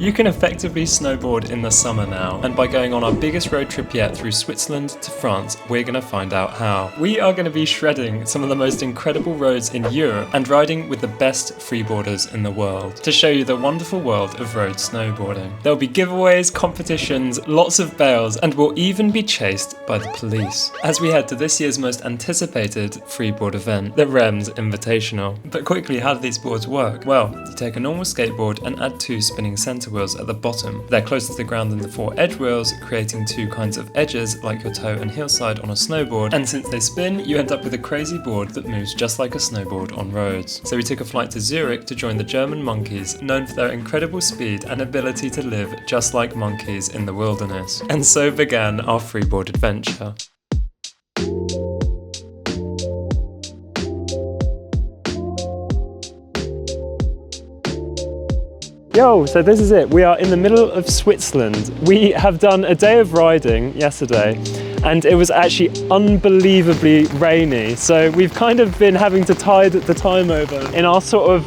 You can effectively snowboard in the summer now, and by going on our biggest road trip yet through Switzerland to France, we're going to find out how. We are going to be shredding some of the most incredible roads in Europe and riding with the best freeboarders in the world to show you the wonderful world of road snowboarding. There'll be giveaways, competitions, lots of bails, and we'll even be chased by the police as we head to this year's most anticipated freeboard event, the Rems Invitational. But quickly, how do these boards work? Well, you take a normal skateboard and add 2 spinning center wheels at the bottom. They're closer to the ground than the 4 edge wheels, creating 2 kinds of edges like your toe and heel side on a snowboard, and since they spin, you end up with a crazy board that moves just like a snowboard on roads. So we took a flight to Zurich to join the German monkeys, known for their incredible speed and ability to live just like monkeys in the wilderness. And so began our freeboard adventure. Yo, so this is it. We are in the middle of Switzerland. We have done a day of riding yesterday and it was actually unbelievably rainy. So we've kind of been having to tide the time over in our sort of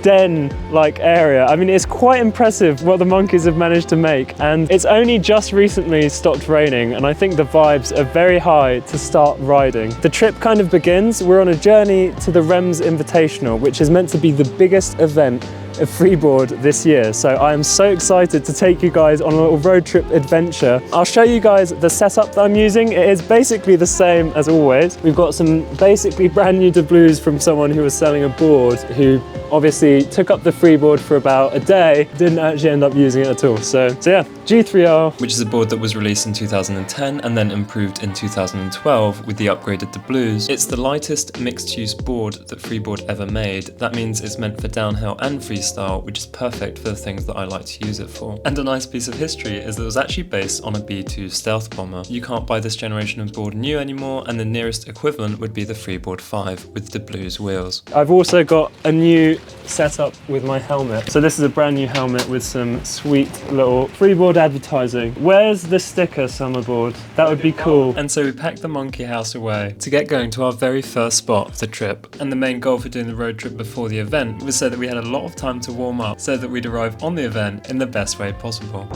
den-like area. I mean, it's quite impressive what the monkeys have managed to make, and it's only just recently stopped raining, and I think the vibes are very high to start riding. The trip kind of begins. We're on a journey to the Rems Invitational, which is meant to be the biggest event of freeboard this year, so I am so excited to take you guys on a little road trip adventure. I'll show you guys the setup that I'm using. It is basically the same as always. We've got some basically brand new doubloons from someone who was selling a board, who obviously took up the freeboard for about a day, didn't actually end up using it at all. So yeah, G3R, which is a board that was released in 2010 and then improved in 2012 with the upgraded doubloons. It's the lightest mixed-use board that Freeboard ever made. That means it's meant for downhill and freestyle, which is perfect for the things that I like to use it for. And a nice piece of history is that it was actually based on a B2 stealth bomber. You can't buy this generation of board new anymore, and the nearest equivalent would be the Freeboard 5 with doubloons wheels. I've also got a new setup with my helmet. So this is a brand new helmet with some sweet little freeboard advertising. Where's the sticker, Summerboard? That would be cool. And so we packed the monkey house away to get going to our very first spot of the trip. And the main goal for doing the road trip before the event was so that we had a lot of time to warm up so that we'd arrive on the event in the best way possible.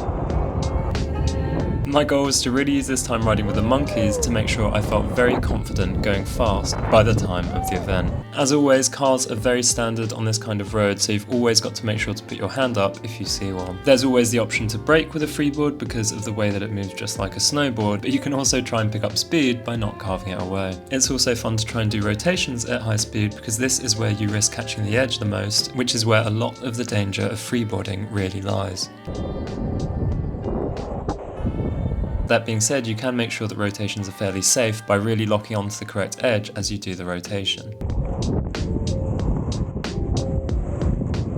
My goal was to really use this time riding with the monkeys to make sure I felt very confident going fast by the time of the event. As always, cars are very standard on this kind of road, so you've always got to make sure to put your hand up if you see one. There's always the option to brake with a freeboard because of the way that it moves just like a snowboard, but you can also try and pick up speed by not carving it away. It's also fun to try and do rotations at high speed because this is where you risk catching the edge the most, which is where a lot of the danger of freeboarding really lies. That being said, you can make sure that rotations are fairly safe by really locking onto the correct edge as you do the rotation.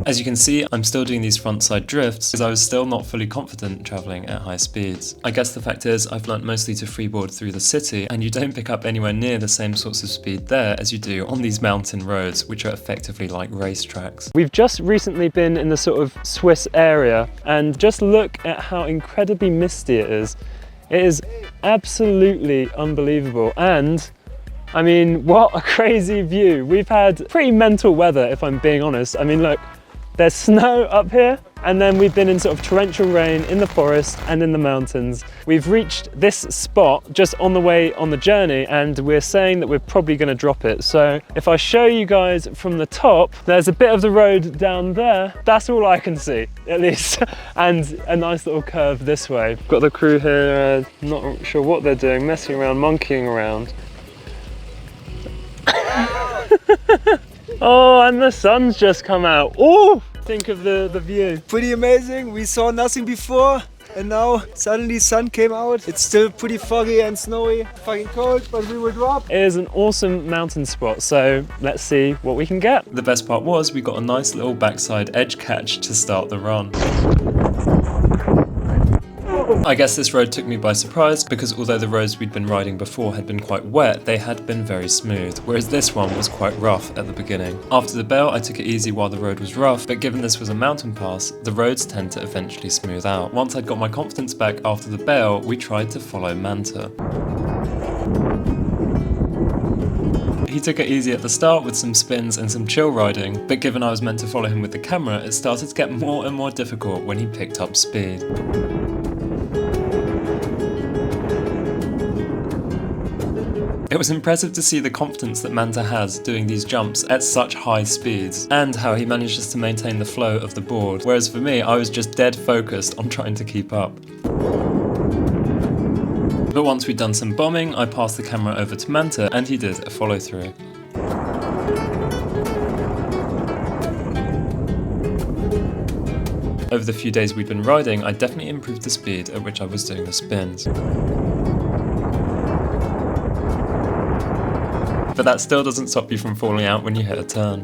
As you can see, I'm still doing these frontside drifts because I was still not fully confident travelling at high speeds. I guess the fact is I've learnt mostly to freeboard through the city, and you don't pick up anywhere near the same sorts of speed there as you do on these mountain roads, which are effectively like racetracks. We've just recently been in the sort of Swiss area, and just look at how incredibly misty it is. It is absolutely unbelievable, and I mean, what a crazy view. We've had pretty mental weather, if I'm being honest. I mean, look, there's snow up here, and then we've been in sort of torrential rain in the forest and in the mountains. We've reached this spot just on the way on the journey, and we're saying that we're probably going to drop it. So if I show you guys from the top, there's a bit of the road down there. That's all I can see, at least, and a nice little curve this way. Got the crew here, not sure what they're doing, messing around, monkeying around. Oh, and the sun's just come out. Oh, think of the view. Pretty amazing. We saw nothing before, and now suddenly sun came out. It's still pretty foggy and snowy, fucking cold, but we will drop. It is an awesome mountain spot, so let's see what we can get. The best part was we got a nice little backside edge catch to start the run. I guess this road took me by surprise because although the roads we'd been riding before had been quite wet, they had been very smooth, whereas this one was quite rough at the beginning. After the bail, I took it easy while the road was rough, but given this was a mountain pass, the roads tend to eventually smooth out. Once I'd got my confidence back after the bail, we tried to follow Manta. He took it easy at the start with some spins and some chill riding, but given I was meant to follow him with the camera, it started to get more and more difficult when he picked up speed. It was impressive to see the confidence that Manta has doing these jumps at such high speeds, and how he manages to maintain the flow of the board, whereas for me, I was just dead focused on trying to keep up. But once we'd done some bombing, I passed the camera over to Manta and he did a follow through. Over the few days we'd been riding, I definitely improved the speed at which I was doing the spins. But that still doesn't stop you from falling out when you hit a turn.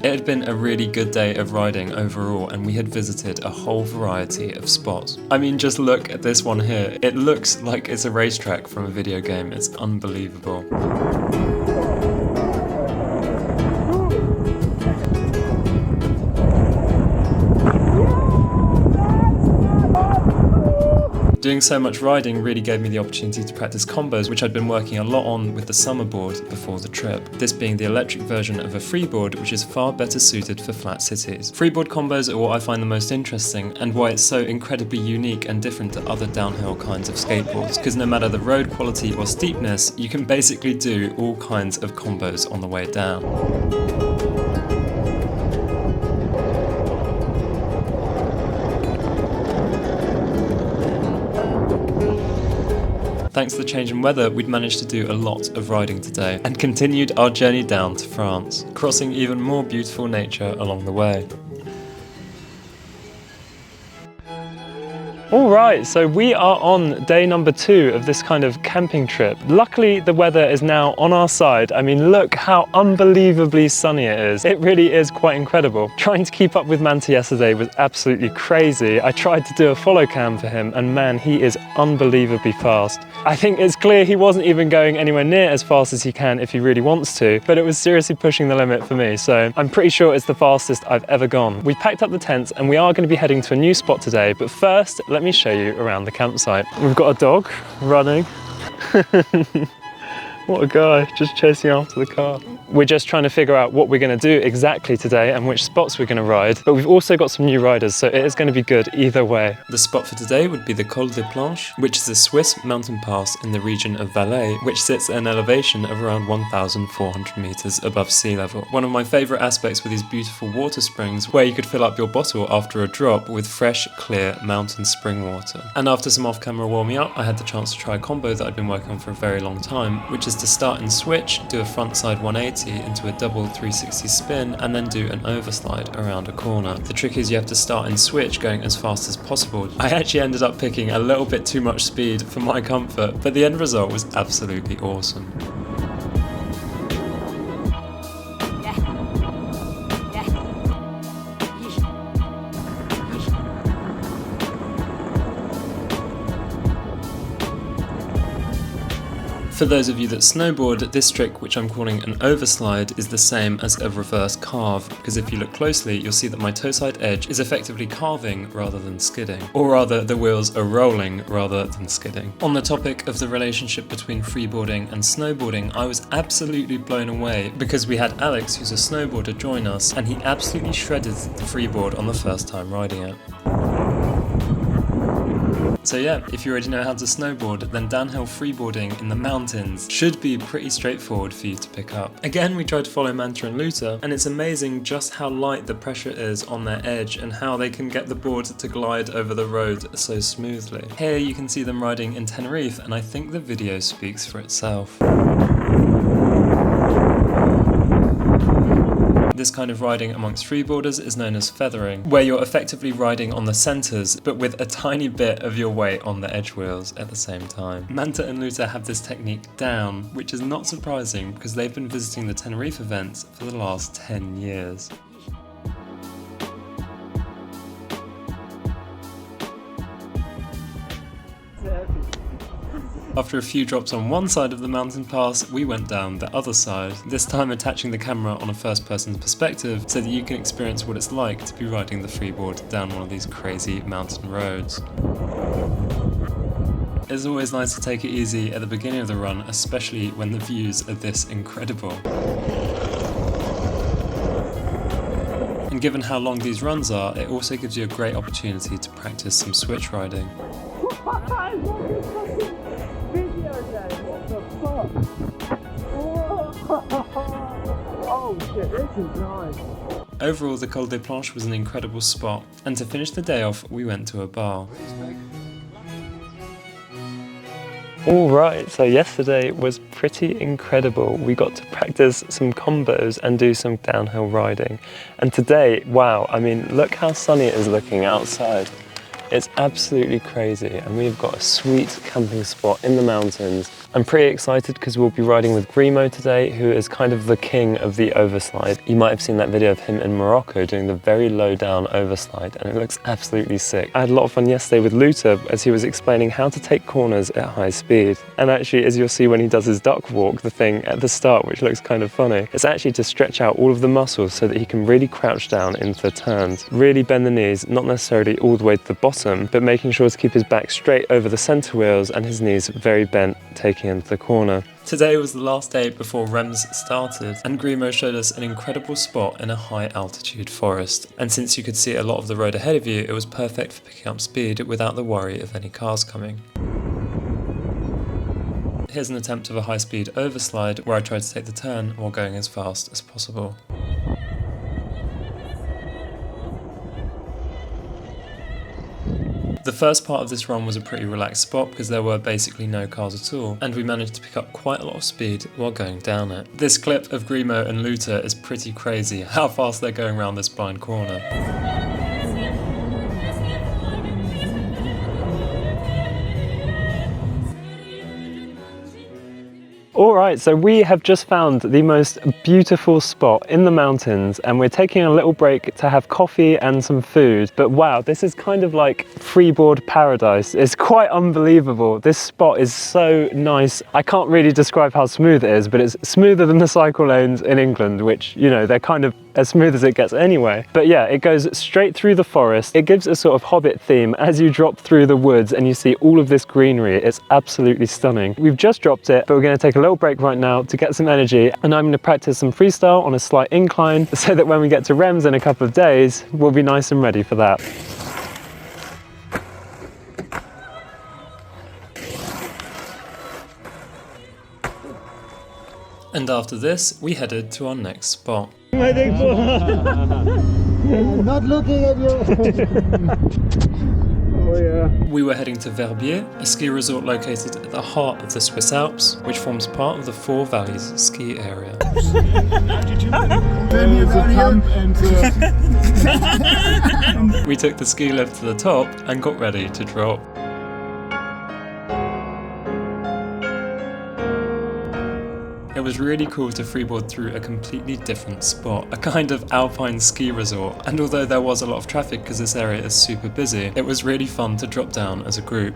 It had been a really good day of riding overall, and we had visited a whole variety of spots. I mean, just look at this one here. It looks like it's a racetrack from a video game. It's unbelievable. Doing so much riding really gave me the opportunity to practice combos, which I'd been working a lot on with the Summerboard before the trip. This being the electric version of a Freeboard, which is far better suited for flat cities. Freeboard combos are what I find the most interesting, and why it's so incredibly unique and different to other downhill kinds of skateboards, because no matter the road quality or steepness, you can basically do all kinds of combos on the way down. Thanks to the change in weather, we'd managed to do a lot of riding today, and continued our journey down to France, crossing even more beautiful nature along the way. Alright, so we are on day number 2 of this kind of camping trip. Luckily, the weather is now on our side. I mean, look how unbelievably sunny it is. It really is quite incredible. Trying to keep up with Manta yesterday was absolutely crazy. I tried to do a follow cam for him, and man, he is unbelievably fast. I think it's clear he wasn't even going anywhere near as fast as he can if he really wants to, but it was seriously pushing the limit for me, so I'm pretty sure it's the fastest I've ever gone. We packed up the tents and we are going to be heading to a new spot today, but first, let me show you around the campsite. We've got a dog running. What a guy, just chasing after the car. We're just trying to figure out what we're going to do exactly today and which spots we're going to ride, but we've also got some new riders, so it is going to be good either way. The spot for today would be the Col des Planches, which is a Swiss mountain pass in the region of Valais, which sits at an elevation of around 1,400 meters above sea level. One of my favorite aspects were these beautiful water springs, where you could fill up your bottle after a drop with fresh, clear mountain spring water. And after some off-camera warming up, I had the chance to try a combo that I'd been working on for a very long time, which is to start and switch, do a front side 180 into a double 360 spin, and then do an overslide around a corner. The trick is you have to start and switch going as fast as possible. I actually ended up picking a little bit too much speed for my comfort, but the end result was absolutely awesome. For those of you that snowboard, this trick, which I'm calling an overslide, is the same as a reverse carve, because if you look closely, you'll see that my toe side edge is effectively carving rather than skidding. Or rather, the wheels are rolling rather than skidding. On the topic of the relationship between freeboarding and snowboarding, I was absolutely blown away because we had Alex, who's a snowboarder, join us, and he absolutely shredded the freeboard on the first time riding it. So yeah, if you already know how to snowboard, then downhill freeboarding in the mountains should be pretty straightforward for you to pick up. Again, we tried to follow Manta and Luther, and it's amazing just how light the pressure is on their edge and how they can get the board to glide over the road so smoothly. Here you can see them riding in Tenerife, and I think the video speaks for itself. This kind of riding amongst freeboarders is known as feathering, where you're effectively riding on the centres, but with a tiny bit of your weight on the edge wheels at the same time. Manta and Luther have this technique down, which is not surprising because they've been visiting the Tenerife events for the last 10 years. After a few drops on one side of the mountain pass, we went down the other side, this time attaching the camera on a first-person perspective so that you can experience what it's like to be riding the freeboard down one of these crazy mountain roads. It's always nice to take it easy at the beginning of the run, especially when the views are this incredible. And given how long these runs are, it also gives you a great opportunity to practice some switch riding. Oh shit, this is nice. Overall, the Col des Planches was an incredible spot, and to finish the day off, we went to a bar. Alright, so yesterday was pretty incredible. We got to practice some combos and do some downhill riding. And today, wow, I mean, look how sunny it is looking outside. It's absolutely crazy, and we've got a sweet camping spot in the mountains. I'm pretty excited because we'll be riding with Grimo today, who is kind of the king of the overslide. You might have seen that video of him in Morocco doing the very low down overslide, and it looks absolutely sick. I had a lot of fun yesterday with Luta as he was explaining how to take corners at high speed. And actually, as you'll see when he does his duck walk, the thing at the start, which looks kind of funny, it's actually to stretch out all of the muscles so that he can really crouch down into the turns. Really bend the knees, not necessarily all the way to the bottom, but making sure to keep his back straight over the center wheels and his knees very bent, taking into the corner. Today was the last day before Rems started, and Grimo showed us an incredible spot in a high altitude forest. And since you could see a lot of the road ahead of you, it was perfect for picking up speed without the worry of any cars coming. Here's an attempt of a high-speed overslide where I tried to take the turn while going as fast as possible. The first part of this run was a pretty relaxed spot because there were basically no cars at all, and we managed to pick up quite a lot of speed while going down it. This clip of Grimo and Luta is pretty crazy, how fast they're going around this blind corner. Alright, so we have just found the most beautiful spot in the mountains, and we're taking a little break to have coffee and some food. But wow, this is kind of like freeboard paradise. It's quite unbelievable. This spot is so nice. I can't really describe how smooth it is, but it's smoother than the cycle lanes in England, which, you know, they're kind of as smooth as it gets anyway. But yeah, it goes straight through the forest. It gives a sort of Hobbit theme as you drop through the woods and you see all of this greenery. It's absolutely stunning. We've just dropped it, but we're going to take a little break right now to get some energy, and I'm going to practice some freestyle on a slight incline so that when we get to Rems in a couple of days, we'll be nice and ready for that. And after this, we headed to our next spot. I'm not looking at you. Oh yeah. We were heading to Verbier, a ski resort located at the heart of the Swiss Alps, which forms part of the Four Valleys ski area. We took the ski lift to the top and got ready to drop. It was really cool to freeboard through a completely different spot, a kind of alpine ski resort, and although there was a lot of traffic because this area is super busy, it was really fun to drop down as a group.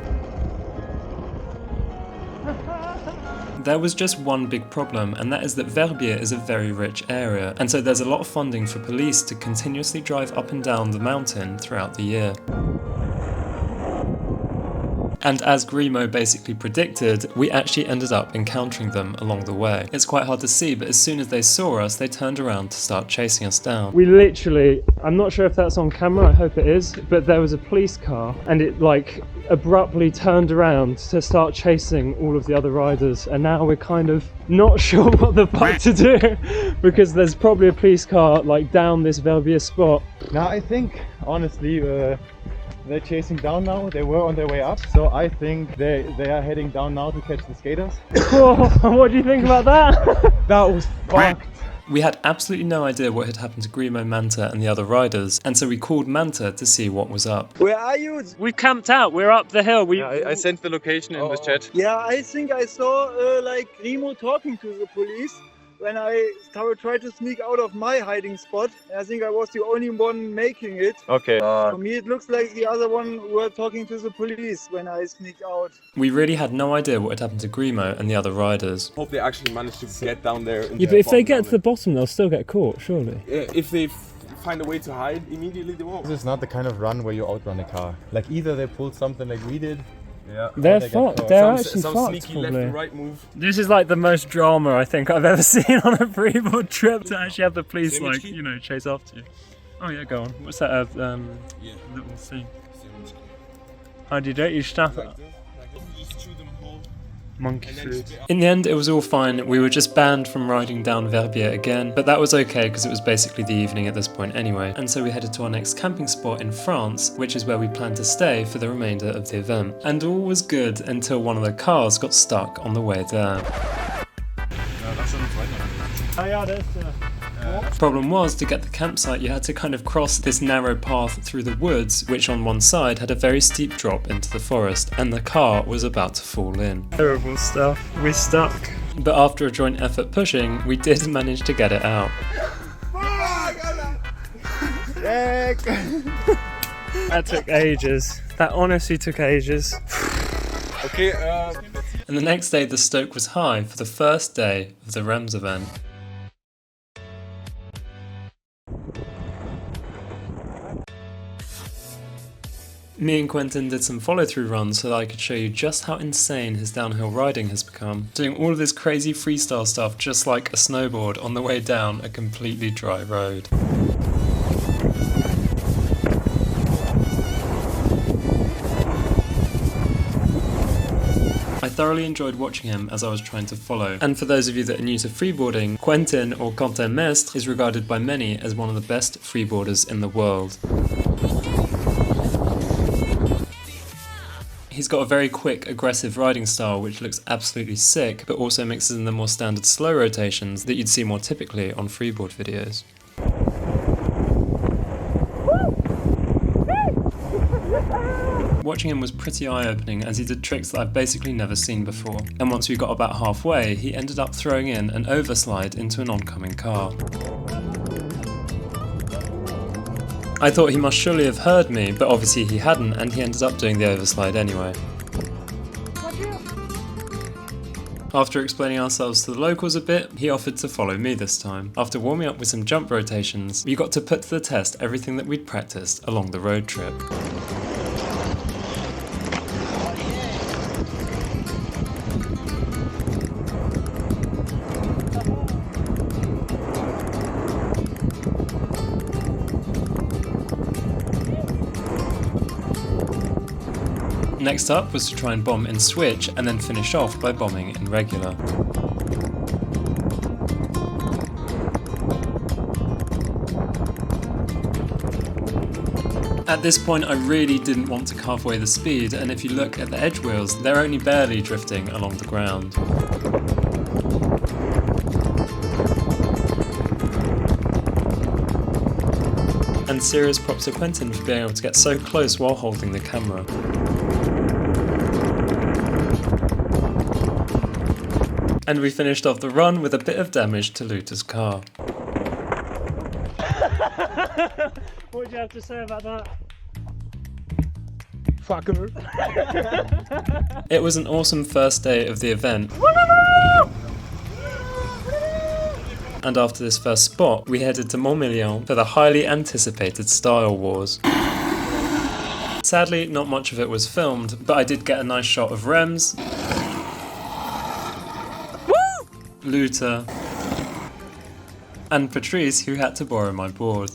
There was just one big problem, and that is that Verbier is a very rich area, and so there's a lot of funding for police to continuously drive up and down the mountain throughout the year. And as Grimo basically predicted, we actually ended up encountering them along the way. It's quite hard to see, but as soon as they saw us, they turned around to start chasing us down. We literally, I'm not sure if that's on camera, I hope it is, but there was a police car and it like abruptly turned around to start chasing all of the other riders, and now we're kind of not sure what the fuck to do because there's probably a police car like down this Verbier spot. Now I think, honestly, they're chasing down now. They were on their way up, so I think they are heading down now to catch the skaters. What do you think about that? That was fucked. We had absolutely no idea what had happened to Grimo, Manta and the other riders, and so we called Manta to see what was up. Where are you? We've camped out, we're up the hill. I sent the location in the chat. Yeah, I think I saw like Grimo talking to the police when I tried to sneak out of my hiding spot. I think I was the only one making it. Okay. For me it looks like the other one were talking to the police when I sneaked out. We really had no idea what had happened to Grimo and the other riders. Hope they actually managed to get down there. Yeah, but if they get to the bottom, they'll still get caught, surely. If they find a way to hide, immediately they won't. This is not the kind of run where you outrun a car. Like either they pulled something like we did, Yeah. They're they get fucked. fucked. They're Some actually fucked, sneaky left probably. and right move. This is like the most drama I think I've ever seen on a freeboard trip, to actually have the police Sandwich like, key? you know, chase after you. Oh yeah, go on. What's that Yeah. little thing? How do you do it? You snap it. Monkey food. In the end, it was all fine. We were just banned from riding down Verbier again, but that was okay because it was basically the evening at this point anyway. And so we headed to our next camping spot in France, which is where we planned to stay for the remainder of the event. And all was good until one of the cars got stuck on the way there. Ah ja, das Problem was, to get the campsite you had to kind of cross this narrow path through the woods, which on one side had a very steep drop into the forest, and the car was about to fall in. Terrible stuff. We stuck. But after a joint effort pushing, we did manage to get it out. That took ages. That honestly took ages. Okay, And the next day the stoke was high for the first day of the Rems event. Me and Quentin did some follow-through runs so that I could show you just how insane his downhill riding has become. Doing all of this crazy freestyle stuff just like a snowboard on the way down a completely dry road. I thoroughly enjoyed watching him as I was trying to follow. And for those of you that are new to freeboarding, Quentin, or Quentin Mestre, is regarded by many as one of the best freeboarders in the world. He's got a very quick, aggressive riding style which looks absolutely sick, but also mixes in the more standard slow rotations that you'd see more typically on freeboard videos. Watching him was pretty eye-opening as he did tricks that I've basically never seen before. And once we got about halfway, he ended up throwing in an overslide into an oncoming car. I thought he must surely have heard me, but obviously he hadn't, and he ended up doing the overslide anyway. After explaining ourselves to the locals a bit, he offered to follow me this time. After warming up with some jump rotations, we got to put to the test everything that we'd practiced along the road trip. Next up was to try and bomb in switch and then finish off by bombing in regular. At this point I really didn't want to carve away the speed, and if you look at the edge wheels, they're only barely drifting along the ground. And serious props to Quentin for being able to get so close while holding the camera. And we finished off the run with a bit of damage to Luther's car. What do you have to say about that? Fucker. It was an awesome first day of the event. And after this first spot, we headed to Montmillon for the highly anticipated Style Wars. Sadly, not much of it was filmed, but I did get a nice shot of Rems, Luther, and Patrice, who had to borrow my board.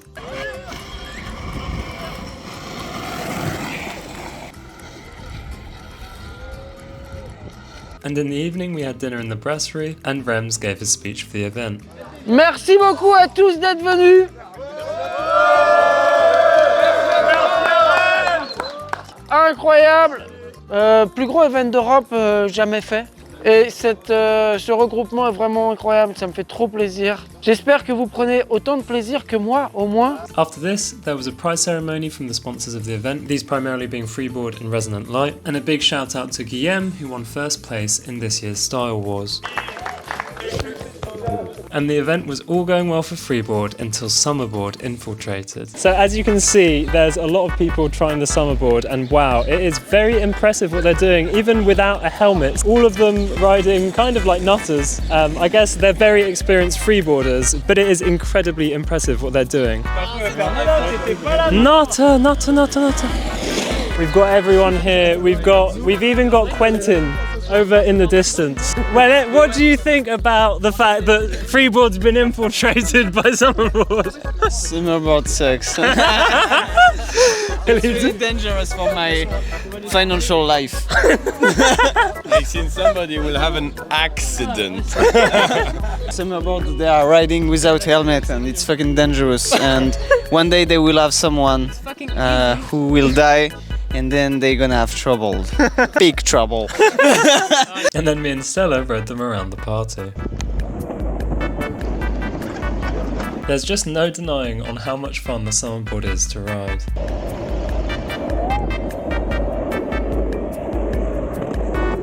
And in the evening we had dinner in the brasserie, and Rems gave his speech for the event. Merci beaucoup à tous d'être venus. Incroyable. Plus gros event d'Europe jamais fait. Et ce regroupement est vraiment incroyable, ça me fait trop plaisir. J'espère que vous prenez autant de plaisir que moi, au moins. After this, there was a prize ceremony from the sponsors of the event, these primarily being Freebord and Resonant Light, and a big shout out to Guillaume, who won first place in this year's Style Wars. And the event was all going well for Freeboard until Summerboard infiltrated. So as you can see, there's a lot of people trying the Summerboard, and wow, it is very impressive what they're doing, even without a helmet. All of them riding kind of like nutters. I guess they're very experienced freeboarders, but it is incredibly impressive what they're doing. Nutter, nutter, nutter, nutter. We've got everyone here. We've even got Quentin over in the distance. Well, what do you think about the fact that Freeboard's been infiltrated by Summerboard? Summerboard sucks. It's really dangerous for my financial life. I've seen somebody will have an accident. Summerboard, they are riding without helmet and it's fucking dangerous. And one day they will have someone who will die. And then they're gonna have trouble. Big trouble. And then me and Stella rode them around the party. There's just no denying on how much fun the Summerboard is to ride.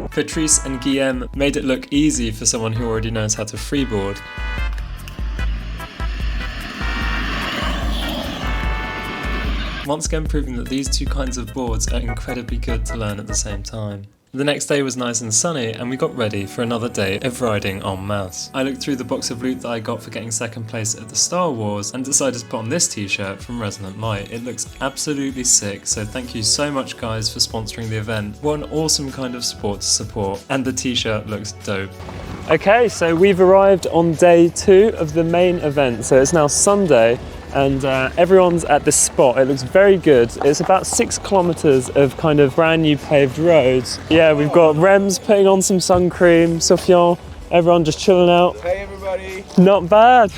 Patrice and Guillaume made it look easy for someone who already knows how to freeboard. Once again proving that these two kinds of boards are incredibly good to learn at the same time. The next day was nice and sunny and we got ready for another day of riding en masse. I looked through the box of loot that I got for getting second place at the Star Wars and decided to put on this t-shirt from Resonant Might. It looks absolutely sick, so thank you so much guys for sponsoring the event. What an awesome kind of sport to support, and the t-shirt looks dope. Okay, so we've arrived on day 2 of the main event, so it's now Sunday. And everyone's at this spot. It looks very good. It's about 6 kilometers of kind of brand new paved roads. Yeah, we've got Rems putting on some sun cream, Sofian, everyone just chilling out. Hey everybody! Not bad.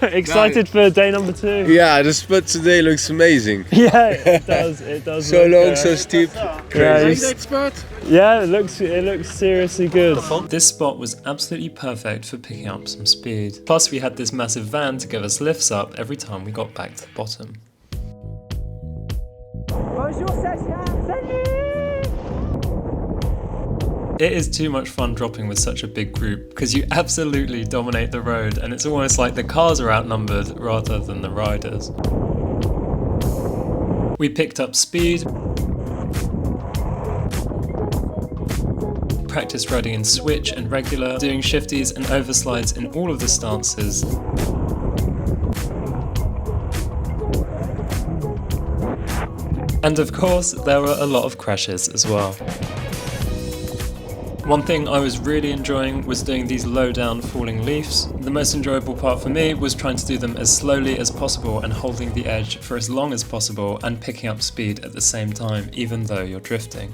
Excited for day number 2. Yeah, the spot today looks amazing. Yeah, it does. It does. So look, long, so steep. Crazy. Yeah, it looks seriously good. This spot was absolutely perfect for picking up some speed. Plus we had this massive van to give us lifts up every time we got back to the bottom. It is too much fun dropping with such a big group because you absolutely dominate the road and it's almost like the cars are outnumbered rather than the riders. We picked up speed, practiced riding in switch and regular, doing shifties and overslides in all of the stances. And of course, there were a lot of crashes as well. One thing I was really enjoying was doing these low down falling leaves. The most enjoyable part for me was trying to do them as slowly as possible and holding the edge for as long as possible and picking up speed at the same time, even though you're drifting.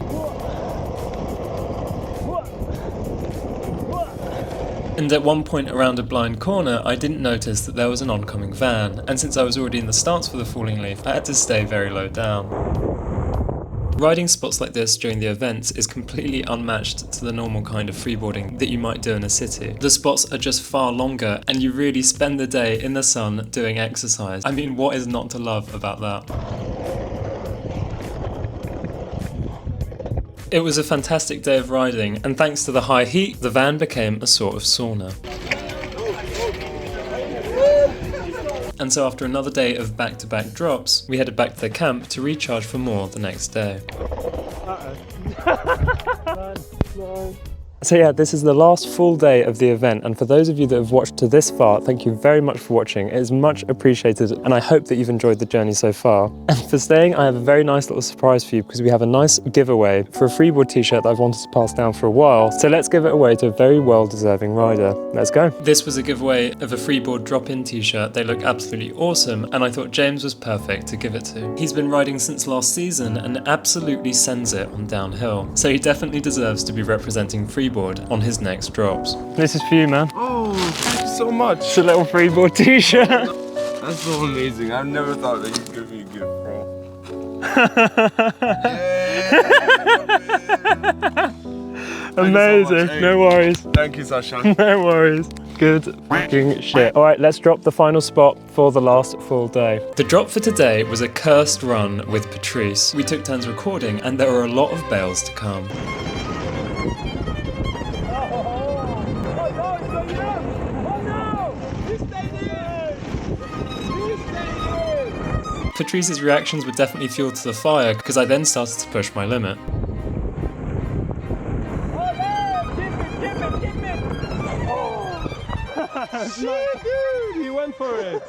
And at one point around a blind corner, I didn't notice that there was an oncoming van, and since I was already in the stance for the falling leaf, I had to stay very low down. Riding spots like this during the events is completely unmatched to the normal kind of freeboarding that you might do in a city. The spots are just far longer and you really spend the day in the sun doing exercise. I mean, what is not to love about that? It was a fantastic day of riding, and thanks to the high heat, the van became a sort of sauna. And so after another day of back-to-back drops, we headed back to the camp to recharge for more the next day. So yeah, this is the last full day of the event, and for those of you that have watched to this far, thank you very much for watching. It is much appreciated, and I hope that you've enjoyed the journey so far. And for staying, I have a very nice little surprise for you because we have a nice giveaway for a Freeboard t-shirt that I've wanted to pass down for a while. So let's give it away to a very well-deserving rider. Let's go. This was a giveaway of a Freeboard drop-in t-shirt. They look absolutely awesome, and I thought James was perfect to give it to. He's been riding since last season and absolutely sends it on downhill. So he definitely deserves to be representing Freeboard on his next drops. This is for you, man. Oh, thank you so much. It's a little Freeboard t-shirt. That's so amazing. I've never thought that you'd give me a gift, bro. Amazing. So much, no worries. Thank you, Sasha. No worries. Good fucking shit. Alright, let's drop the final spot for the last full day. The drop for today was a cursed run with Patrice. We took turns recording and there were a lot of bails to come. Patrice's reactions were definitely fuel to the fire because I then started to push my limit. Dude, he went for it.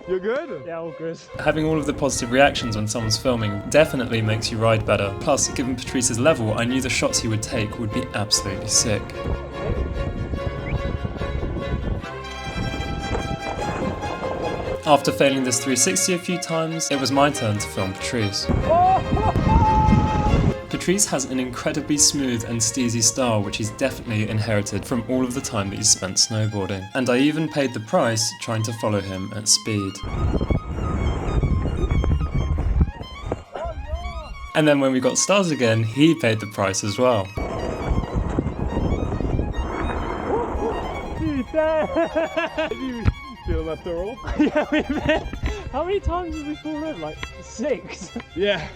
You're good? Yeah, all good. Having all of the positive reactions when someone's filming definitely makes you ride better. Plus, given Patrice's level, I knew the shots he would take would be absolutely sick. After failing this 360 a few times, it was my turn to film Patrice. Patrice has an incredibly smooth and steezy style which he's definitely inherited from all of the time that he's spent snowboarding. And I even paid the price trying to follow him at speed. And then when we got started again, he paid the price as well. Feel after all? Yeah, we've been. How many times have we fallen over? Like 6? Yeah.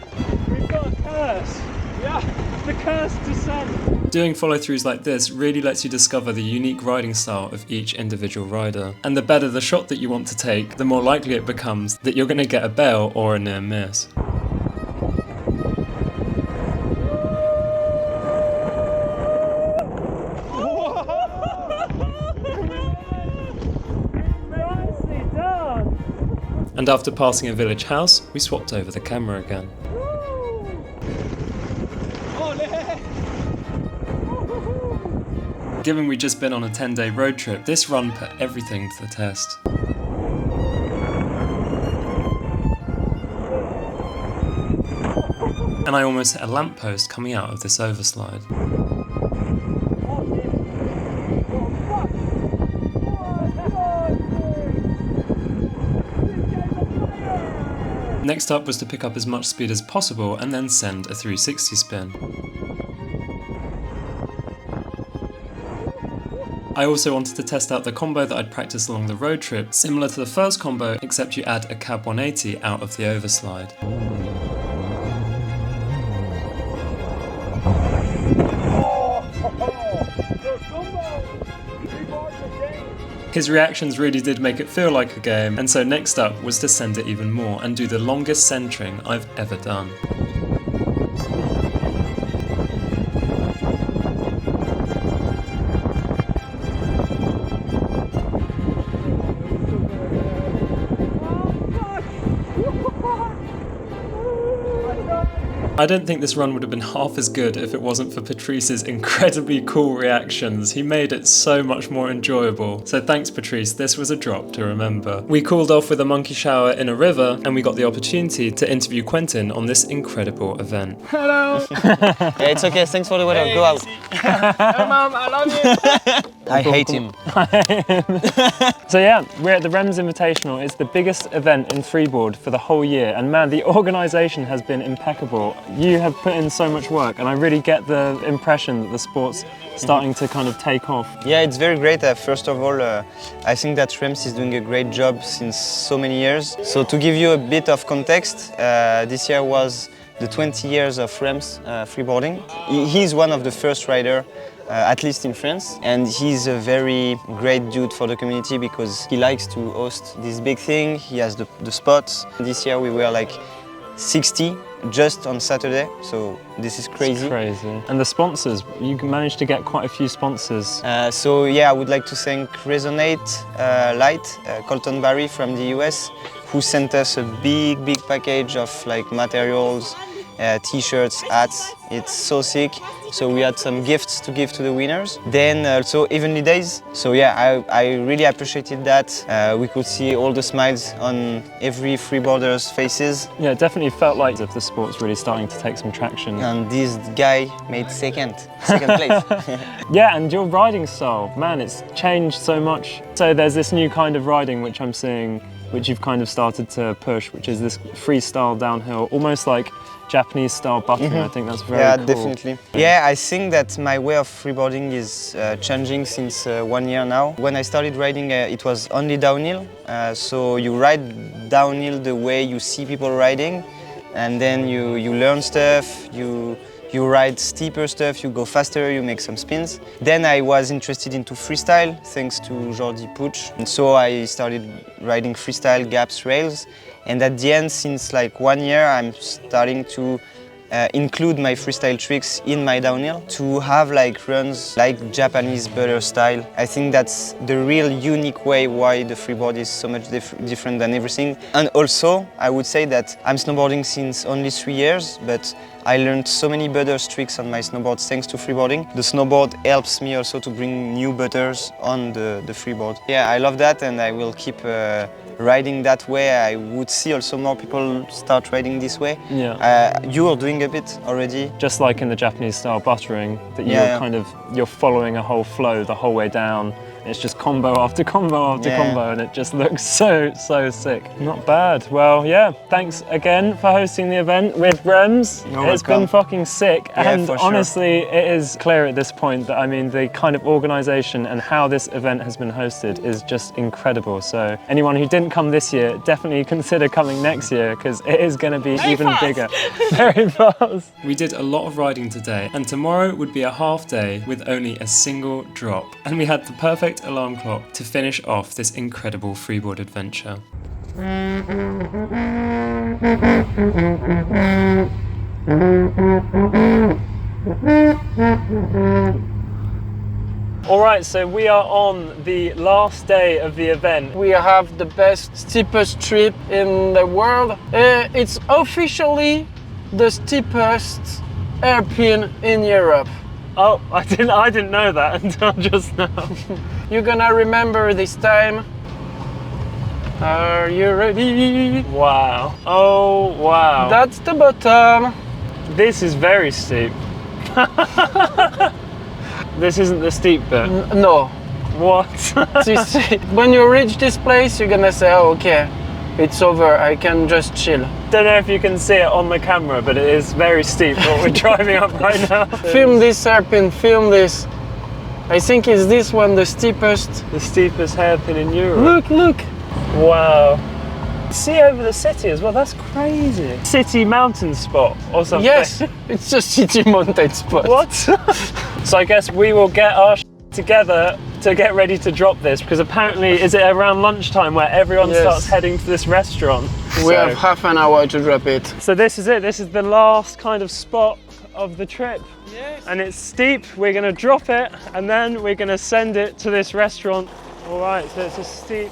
We've got a curse. Yeah, the cursed descent. Doing follow-throughs like this really lets you discover the unique riding style of each individual rider. And the better the shot that you want to take, the more likely it becomes that you're going to get a bail or a near miss. And after passing a village house, we swapped over the camera again. Given we'd just been on a 10-day road trip, this run put everything to the test. And I almost hit a lamppost coming out of this overslide. Next up was to pick up as much speed as possible and then send a 360 spin. I also wanted to test out the combo that I'd practiced along the road trip, similar to the first combo, except you add a cab 180 out of the overslide. His reactions really did make it feel like a game, and so next up was to send it even more and do the longest centering I've ever done. I don't think this run would have been half as good if it wasn't for Patrice's incredibly cool reactions. He made it so much more enjoyable. So thanks Patrice, this was a drop to remember. We cooled off with a monkey shower in a river and we got the opportunity to interview Quentin on this incredible event. Hello. Yeah, it's okay, thanks for the weather, go out. Hey mom, I love you. I hate him. So yeah, we're at the Rems Invitational. It's the biggest event in Freeboard for the whole year, and man, the organisation has been impeccable. You have put in so much work, and I really get the impression that the sport's starting to kind of take off. Yeah, it's very great. First of all, I think that Rems is doing a great job since so many years. So to give you a bit of context, this year was the 20 years of Rems freeboarding. He's one of the first riders, at least in France, and he's a very great dude for the community because he likes to host this big thing. He has the spots. This year we were like 60 just on Saturday, so this is crazy. It's crazy. And the sponsors, you managed to get quite a few sponsors. So yeah, I would like to thank Resonate Light, Colton Barry from the US, who sent us a big package of like materials, t-shirts, hats. It's so sick. So we had some gifts to give to the winners. Then also Evenly Days. So yeah, I really appreciated that. We could see all the smiles on every freeboarder's faces. Yeah, it definitely felt like as if the sport's really starting to take some traction. And this guy made second place. Yeah, and your riding style, man, it's changed so much. So there's this new kind of riding which I'm seeing, which you've kind of started to push, which is this freestyle downhill, almost like Japanese style buttering. I think that's very cool. Yeah, definitely. Yeah, I think that my way of freeboarding is changing since 1 year now. When I started riding, it was only downhill. So you ride downhill the way you see people riding, and then you learn stuff, you ride steeper stuff, you go faster, you make some spins. Then I was interested into freestyle, thanks to Jordi Puig. And so I started riding freestyle gaps rails. And at the end, since like 1 year, I'm starting to include my freestyle tricks in my downhill to have like runs like Japanese butter style. I think that's the real unique way why the freeboard is so much different than everything. And also, I would say that I'm snowboarding since only 3 years, but I learned so many butter tricks on my snowboard thanks to freeboarding. The snowboard helps me also to bring new butters on the freeboard. Yeah, I love that and I will keep riding that way. I would see also more people start riding this way. Yeah. You are doing a bit already. Just like in the Japanese style buttering, that you're following a whole flow the whole way down. It's just combo after combo after combo, and it just looks so sick. Not bad. Well, yeah, thanks again for hosting the event with Rems. It's been fucking sick. Yeah, and for honestly, it is clear at this point that, I mean, the kind of organization and how this event has been hosted is just incredible. So anyone who didn't come this year, definitely consider coming next year, because it is going to be even bigger. Very fast. We did a lot of riding today, and tomorrow would be a half day with only a single drop. And we had the perfect alarm clock to finish off this incredible freeboard adventure. Alright, so we are on the last day of the event. We have the best steepest trip in the world. It's officially the steepest hairpin in Europe. Oh, I didn't know that until just now. You're gonna remember this time. Are you ready? Wow. Oh, wow. That's the bottom. This is very steep. This isn't the steep bit. No. What? When you reach this place, you're gonna say, oh, okay, it's over, I can just chill. Don't know if you can see it on the camera, but it is very steep what we're driving up right now. Film this hairpin, film this. I think is this one the steepest? The steepest hairpin in Europe. Look. Wow. See over the city as well, that's crazy. City mountain spot or something. Yes, it's a city mountain spot. What? So I guess we will get our together to get ready to drop this, because apparently, is it around lunchtime where everyone starts heading to this restaurant? We have half an hour to drop it. So this is it, this is the last kind of spot of the trip. Yes. And it's steep, we're gonna drop it and then we're gonna send it to this restaurant. All right, so it's a steep.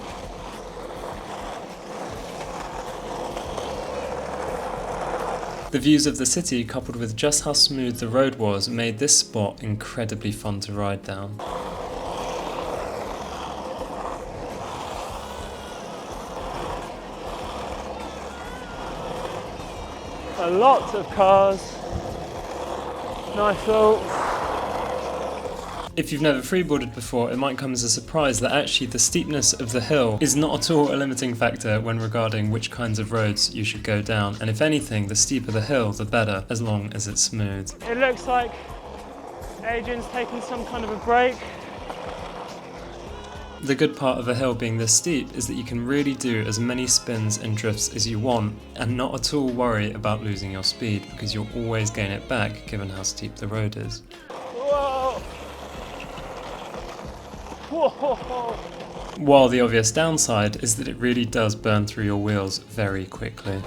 The views of the city, coupled with just how smooth the road was, made this spot incredibly fun to ride down. A lot of cars. Nice little. If you've never freeboarded before, it might come as a surprise that actually the steepness of the hill is not at all a limiting factor when regarding which kinds of roads you should go down. And if anything, the steeper the hill, the better, as long as it's smooth. It looks like Adrian's taking some kind of a break. The good part of a hill being this steep is that you can really do as many spins and drifts as you want and not at all worry about losing your speed, because you'll always gain it back given how steep the road is. Whoa. Whoa. While the obvious downside is that it really does burn through your wheels very quickly.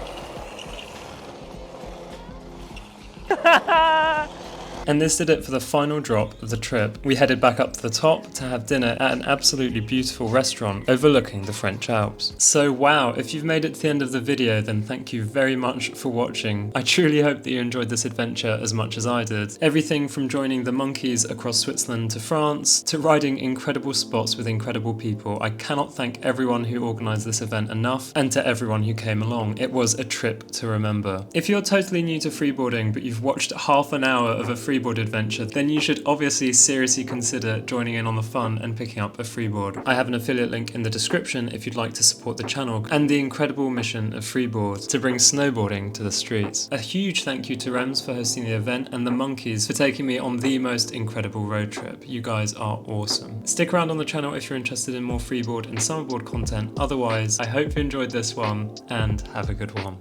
And this did it for the final drop of the trip. We headed back up to the top to have dinner at an absolutely beautiful restaurant overlooking the French Alps. So wow, if you've made it to the end of the video, then thank you very much for watching. I truly hope that you enjoyed this adventure as much as I did. Everything from joining the monkeys across Switzerland to France, to riding incredible spots with incredible people. I cannot thank everyone who organised this event enough, and to everyone who came along. It was a trip to remember. If you're totally new to freeboarding, but you've watched half an hour of a freeboard adventure, then you should obviously seriously consider joining in on the fun and picking up a freeboard. I have an affiliate link in the description if you'd like to support the channel and the incredible mission of Freeboard to bring snowboarding to the streets. A huge thank you to Rems for hosting the event and the monkeys for taking me on the most incredible road trip. You guys are awesome. Stick around on the channel if you're interested in more freeboard and summerboard content. Otherwise, I hope you enjoyed this one and have a good one.